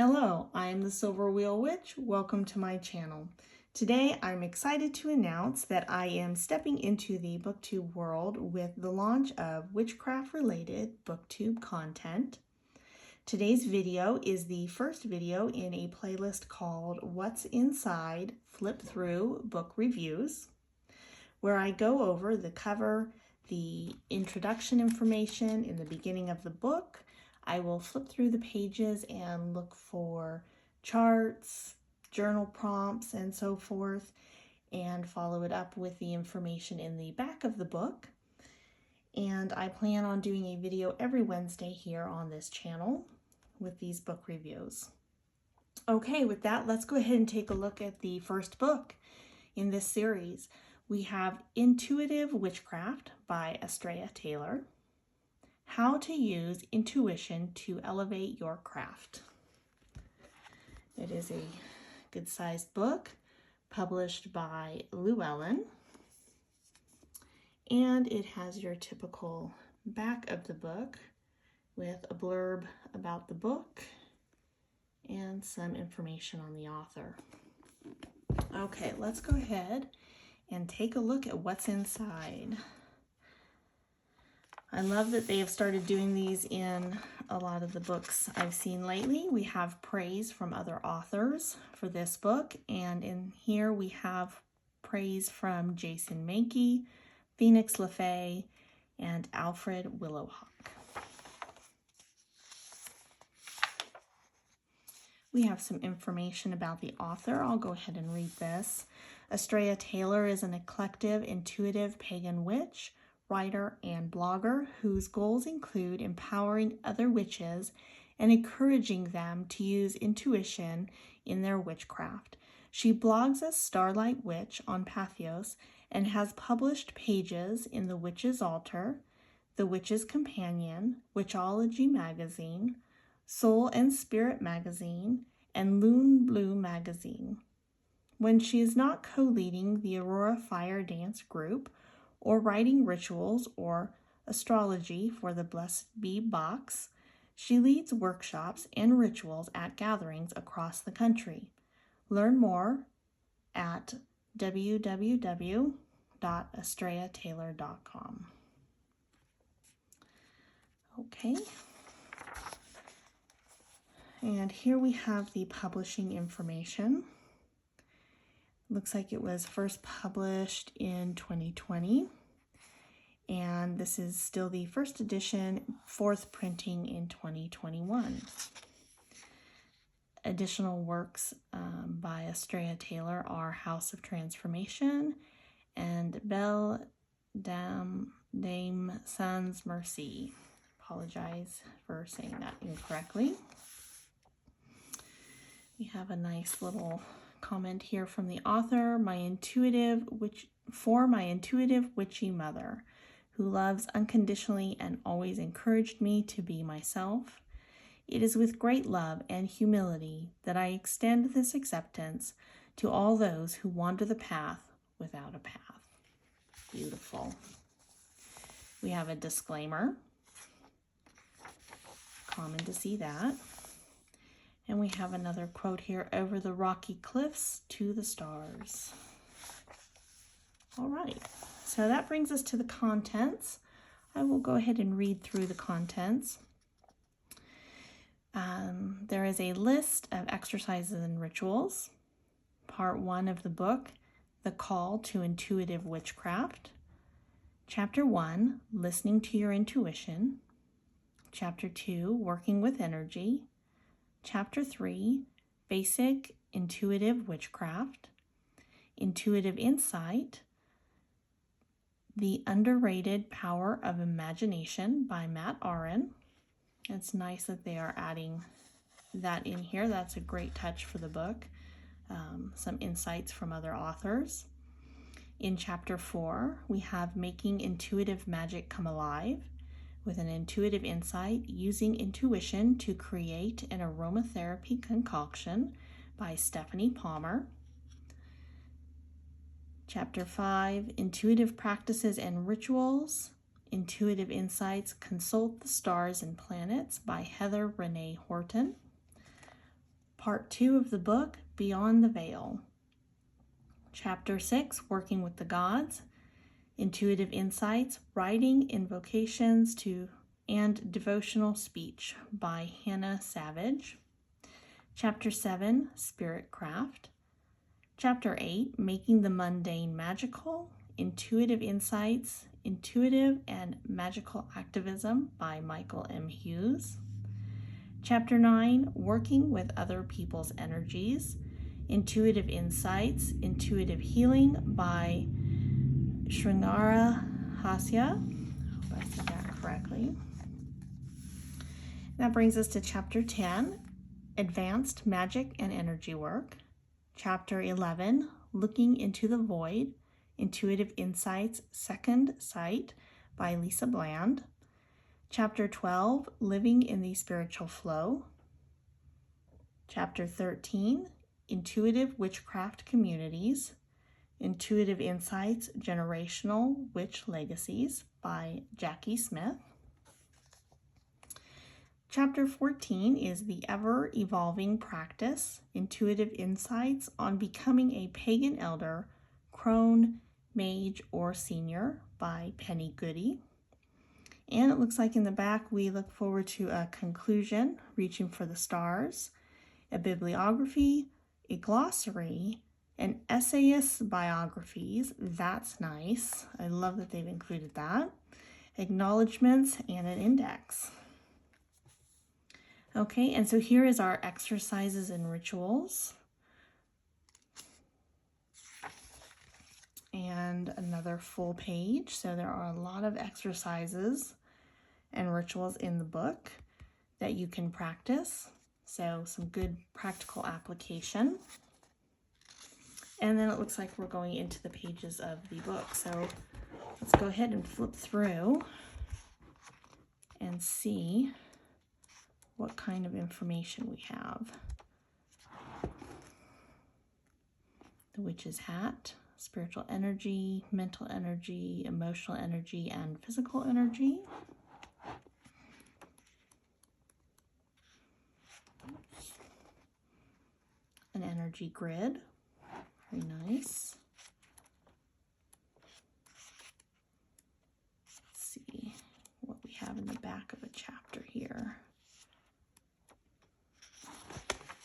Hello, I am the Silver Wheel Witch. Welcome to my channel. Today I'm excited to announce that I am stepping into the BookTube world with the launch of Witchcraft related BookTube content. Today's video is the first video in a playlist called What's Inside Flip Through Book Reviews, where I go over the cover, the introduction information in the beginning of the book. I will flip through the pages and look for charts, journal prompts, and so forth, and follow it up with the information in the back of the book. And I plan on doing a video every Wednesday here on this channel with these book reviews. Okay, with that, let's go ahead and take a look at the first book in this series. We have Intuitive Witchcraft by Astrea Taylor. How to Use Intuition to Elevate Your Craft. It is a good-sized book published by Llewellyn, and it has your typical back of the book with a blurb about the book and some information on the author. Okay, let's go ahead and take a look at what's inside. I love that they have started doing these in a lot of the books I've seen lately. We have praise from other authors for this book, and in here we have praise from Jason Mankey, Phoenix LaFay, and Alfred Willowhawk. We have some information about the author. I'll go ahead and read this. Astrea Taylor is an eclectic, intuitive pagan witch, writer, and blogger whose goals include empowering other witches and encouraging them to use intuition in their witchcraft. She blogs as Starlight Witch on Pathos and has published pages in The Witch's Altar, The Witch's Companion, Witchology Magazine, Soul and Spirit Magazine, and Loon Blue Magazine. When she is not co-leading the Aurora Fire Dance group, or writing rituals or astrology for the Blessed Bee box, she leads workshops and rituals at gatherings across the country. Learn more at www.astreataylor.com. Okay. And here we have the publishing information. Looks like it was first published in 2020, and this is still the first edition, fourth printing in 2021. Additional works by Astrea Taylor are House of Transformation and Belle Dame Sans Mercy. Apologize for saying that incorrectly. We have a nice little comment here from the author. My intuitive witchy mother, who loves unconditionally and always encouraged me to be myself. It is with great love and humility that I extend this acceptance to all those who wander the path without a path. Beautiful. We have a disclaimer. Common to see that. And we have another quote here, over the rocky cliffs to the stars. All right, so that brings us to the contents. I will go ahead and read through the contents. There is a list of exercises and rituals. Part 1 of the book, The Call to Intuitive Witchcraft. Chapter 1, Listening to Your Intuition. Chapter 2, Working with Energy. Chapter 3, Basic Intuitive Witchcraft. Intuitive Insight, The Underrated Power of Imagination by Matt Aron. It's nice that they are adding that in here. That's a great touch for the book. Some insights from other authors. In Chapter 4, we have Making Intuitive Magic Come Alive, with an intuitive insight, using intuition to create an aromatherapy concoction by Stephanie Palmer. Chapter 5, Intuitive Practices and Rituals, Intuitive Insights, Consult the Stars and Planets by Heather Renee Horton. Part 2 of the book, Beyond the Veil. Chapter 6, Working with the Gods, Intuitive Insights, Writing, Invocations and Devotional Speech by Hannah Savage. Chapter 7, Spirit Craft. Chapter 8, Making the Mundane Magical, Intuitive Insights, Intuitive and Magical Activism by Michael M. Hughes. Chapter 9, Working with Other People's Energies, Intuitive Insights, Intuitive Healing by Sringara Hasya. I hope I said that correctly. That brings us to Chapter 10, Advanced Magic and Energy Work. Chapter 11, Looking into the Void, Intuitive Insights, Second Sight by Lisa Bland. Chapter 12, Living in the Spiritual Flow. Chapter 13, Intuitive Witchcraft Communities, Intuitive Insights, Generational Witch Legacies by Jackie Smith. Chapter 14 is The Ever-Evolving Practice, Intuitive Insights on Becoming a Pagan Elder, Crone, Mage, or Senior by Penny Goody. And it looks like in the back we look forward to a conclusion, Reaching for the Stars, a bibliography, a glossary, and essayist biographies. That's nice. I love that they've included that. Acknowledgements and an index. Okay, and so here is our exercises and rituals. And another full page. So there are a lot of exercises and rituals in the book that you can practice. So some good practical application. And then it looks like we're going into the pages of the book. So let's go ahead and flip through and see what kind of information we have. The Witch's Hat, spiritual energy, mental energy, emotional energy, and physical energy. An energy grid, very nice. Let's see what we have in the back of a chapter here.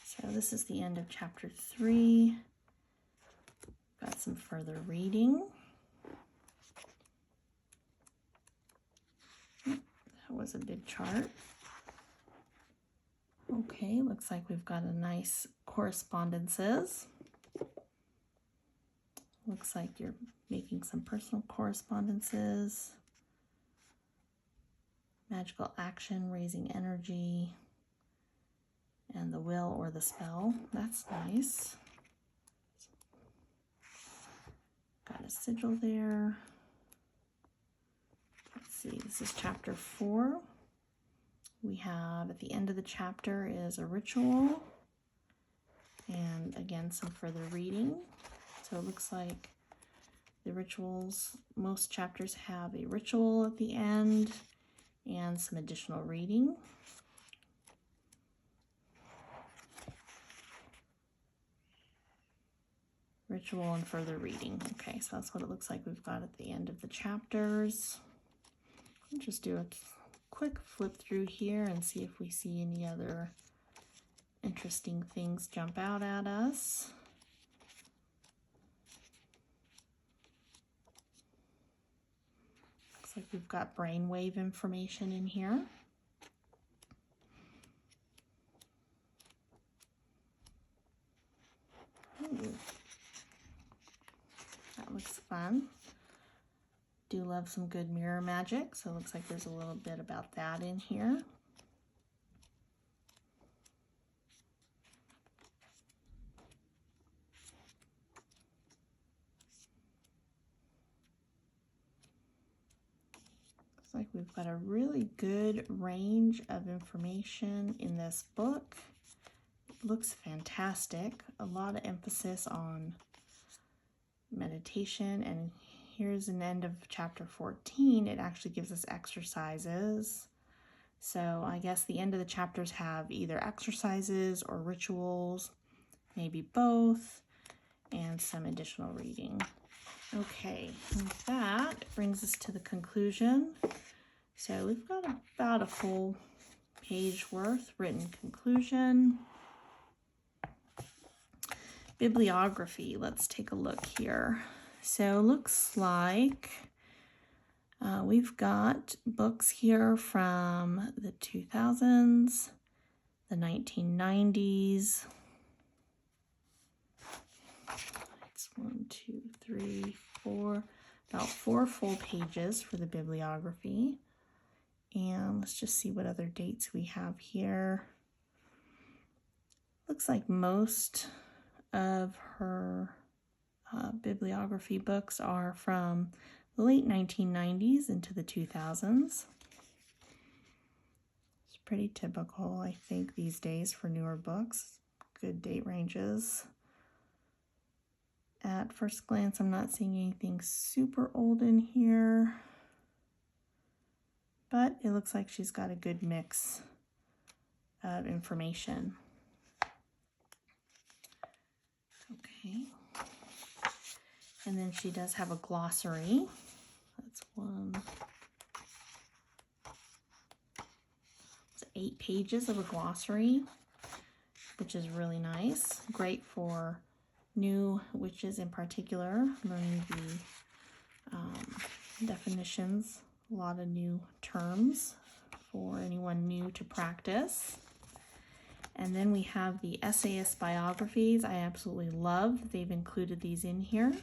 So this is the end of chapter 3. Got some further reading. That was a big chart. Okay, looks like we've got a nice correspondences. Looks like you're making some personal correspondences. Magical action, raising energy. And the will or the spell. That's nice. Got a sigil there. Let's see, this is chapter 4. We have at the end of the chapter is a ritual. And again, some further reading. So it looks like the rituals, most chapters have a ritual at the end and some additional reading. Ritual and further reading. Okay, so that's what it looks like we've got at the end of the chapters. I'll just do a quick flip through here and see if we see any other interesting things jump out at us. Looks like we've got brainwave information in here. Ooh. That looks fun. Do love some good mirror magic, so it looks like there's a little bit about that in here. Looks like we've got a really good range of information in this book. It looks fantastic. A lot of emphasis on meditation, and here's an end of chapter 14. It actually gives us exercises So I guess the end of the chapters have either exercises or rituals, maybe both, and some additional reading. Okay, with that, it brings us to the conclusion. So we've got about a full page worth written conclusion. Bibliography, let's take a look here. So it looks like we've got books here from the 2000s, the 1990s. It's 1, 2, 3, 4, about 4 full pages for the bibliography. And let's just see what other dates we have here. Looks like most of her bibliography books are from the late 1990s into the 2000s. It's pretty typical, I think, these days for newer books. Good date ranges. At first glance, I'm not seeing anything super old in here, but it looks like she's got a good mix of information. Okay. And then she does have a glossary. That's it's 8 pages of a glossary, which is really nice. Great for new witches in particular, learning the definitions, a lot of new terms for anyone new to practice. And then we have the essayist biographies. I absolutely love they've included these in here.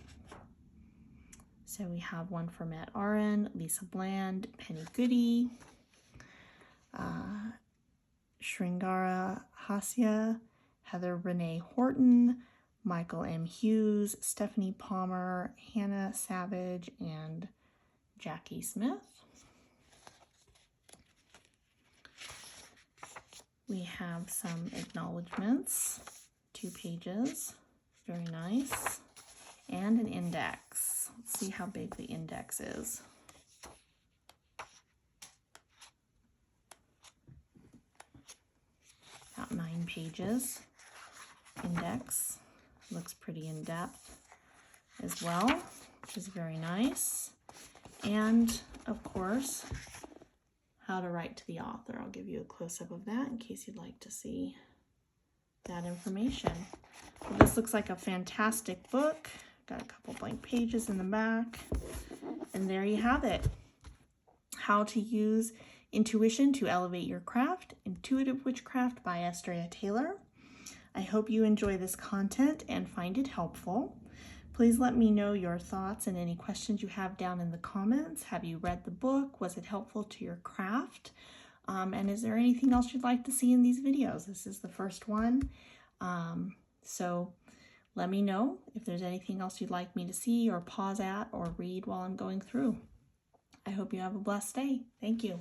So we have one for Matt Aron, Lisa Bland, Penny Goody, Sringara Hasya, Heather Renee Horton, Michael M. Hughes, Stephanie Palmer, Hannah Savage, and Jackie Smith. We have some acknowledgments, 2 pages, very nice, and an index. Let's see how big the index is. About 9 pages. Index looks pretty in-depth as well, which is very nice. And of course, how to write to the author. I'll give you a close-up of that in case you'd like to see that information. Well, this looks like a fantastic book. Got a couple blank pages in the back. And there you have it. How to Use Intuition to Elevate Your Craft, Intuitive Witchcraft by Astrea Taylor. I hope you enjoy this content and find it helpful. Please let me know your thoughts and any questions you have down in the comments. Have you read the book? Was it helpful to your craft? And is there anything else you'd like to see in these videos? This is the first one. So let me know if there's anything else you'd like me to see or pause at or read while I'm going through. I hope you have a blessed day. Thank you.